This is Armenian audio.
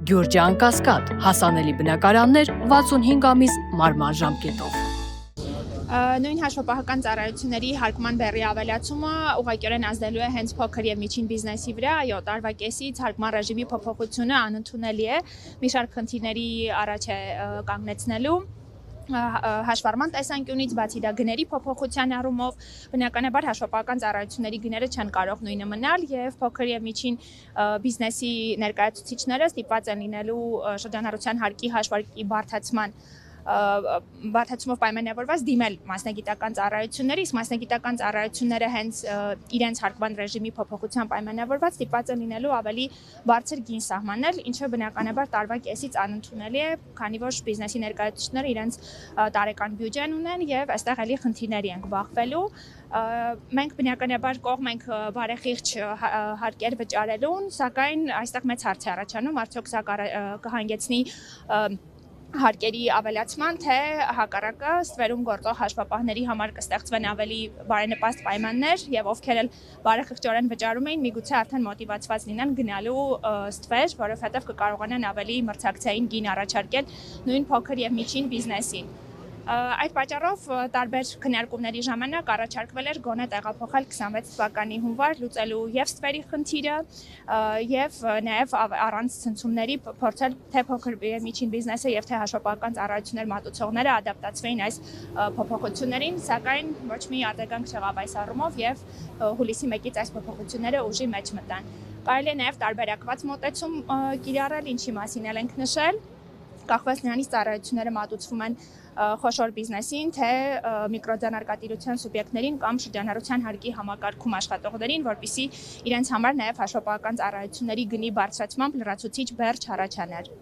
Գյուրջան Կասկադ, հասանելի բնակարաններ 65 ամիս մարման ժամկետով։ Նույն հաշվապահական ծառայությունների հարկման բեռի ավելացումը ուղղակիորեն ազդելու է հենց փոքր եւ միջին բիզնեսի վրա, այո, տարվա կեսից հարկման ռեժիմի փոփոխությունը անընդունելի է, մի շարք խնդիրների առաջ է կանգնեցնելու հաշվառման տեսանկյունից, բացի դա գների փոփոխության առումով, բնականաբար հաշվապահական ծառայությունների գները չեն կարող նույնը մնալ եւ փոքր եւ միջին բիզնեսի ներկայացուցիչները ստիպված են լինելու շրջանառության հարկի հաշվարկի բարդացումով պայմանավորված դիմել մասնագիտական ծառայությունների, իսկ մասնագիտական ծառայությունները հենց իրենց հարկման ռեժիմի փոփոխության պայմանավորված ստիպված են լինելու ավելի բարձր գին սահմանել, ինչը բնականաբար տարվա կեսից անընդունելի է, քանի որ բիզնեսի ներկայացուցիչները իրենց տարեկան բյուջեն ունեն եւ այստեղ էլի խնդիրների ենք բախվելու։ Մենք բնականաբար կողմ ենք բարեխիղճ հարկեր վճարելուն, սակայն այստեղ մեծ հարց է առաջանում, արդյոք սա կհանգեցնի հարկերի ավելացման, թե հակառակը ստվերում գործող հաշվապահների համար կստեղծվեն ավելի բարենպաստ պայմաններ եւ ովքեր էլ բարեխիղճորեն վճարում էին, միգուցե արդեն մոտիվացված լինեն գնալու ստվեր, որովհետեւ կկարողանան ավելի մրցակցային գին առաջարկել նույն փոքր եւ միջին բիզնեսին։ Այդ պատճառով տարբեր քննարկումների ժամանակ առաջարկվել էր գոնե տեղափոխել 26 թվականի հունվար լուծելու եւ ստվերի խնդիրը եւ նաեւ առանց ցնցումների փորձել թե փոքր եւ միջին բիզնեսը եւ թե հաշվապահական ծառայություններ մատուցողները ադապտացվեին այս փոփոխություններին, սակայն ոչ մի արձագանք չեղավ այս առումով եւ հուլիսի 1-ից այս փոփոխությունները ուժի մեջ մտան։ Կարելի է նաեւ տարբերակված մոտեցում կիրառել, ինչի մասին էլ ենք նշել, կախված նրանից ծառայությունները մատուցվում են խոշոր բիզնեսին, թե միկրոձեռնարկատիրության սուբյեկտներին կամ շրջանառության հարկի համակարգում աշխատողներին, որպեսզի իրենց համար նաև հաշվապահական ծառայությունների գնի բարձրացմամբ լրացուցիչ բեռ չառաջանար։